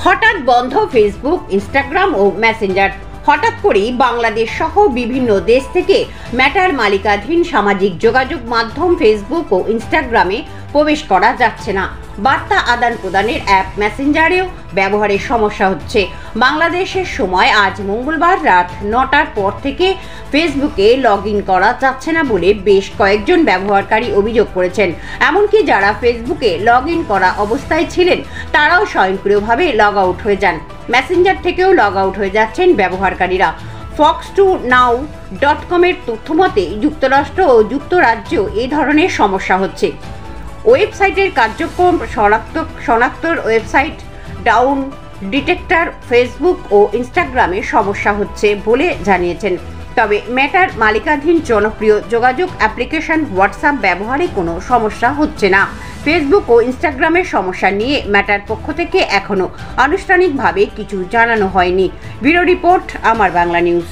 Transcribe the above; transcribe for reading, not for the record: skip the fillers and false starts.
হঠাৎ বন্ধ Facebook, Instagram ও Messenger. হঠাৎ করেই বাংলাদেশ সহ বিভিন্ন দেশ থেকে মেটার মালিকাধীন সামাজিক যোগাযোগ মাধ্যম ফেসবুক ও ইনস্টাগ্রামে প্রবেশ করা যাচ্ছে না। বার্তা আদান প্রদানের অ্যাপ মেসেঞ্জারেও ব্যবহারের সমস্যা হচ্ছে। বাংলাদেশের সময় আজ মঙ্গলবার রাত 9টার পর থেকে ফেসবুকে লগ ইন করা যাচ্ছে না বলে বেশ কয়েকজন ব্যবহারকারী অভিযোগ করেছেন। এমনকি যারা ফেসবুকে লগ ইন করা অবস্থায় ছিলেন তারাও স্বয়ংক্রিয়ভাবে লগ আউট হয়ে যান। মেসেঞ্জার থেকেও লগ আউট হয়ে যাচ্ছেন ব্যবহারকারীরা। fox2now.com এর তথ্যমতে যুক্তরাষ্ট্র ও যুক্তরাজ্য এই ধরনের সমস্যা হচ্ছে। ওয়েবসাইটের কার্যক্রম শনাক্তর ওয়েবসাইট ডাউন ডিটেক্টর ফেসবুক ও ইনস্টাগ্রামে সমস্যা হচ্ছে বলে জানিয়েছেন। তবে মেটার মালিকাধীন জনপ্রিয় যোগাযোগ অ্যাপ্লিকেশন হোয়াটসঅ্যাপ ব্যবহারে কোনো সমস্যা হচ্ছে না। ফেসবুক ও ইনস্টাগ্রামের সমস্যা নিয়ে মেটার পক্ষ থেকে এখনও আনুষ্ঠানিকভাবে কিছু জানানো হয়নি। ব্যুরো রিপোর্ট, আমার বাংলা নিউজ।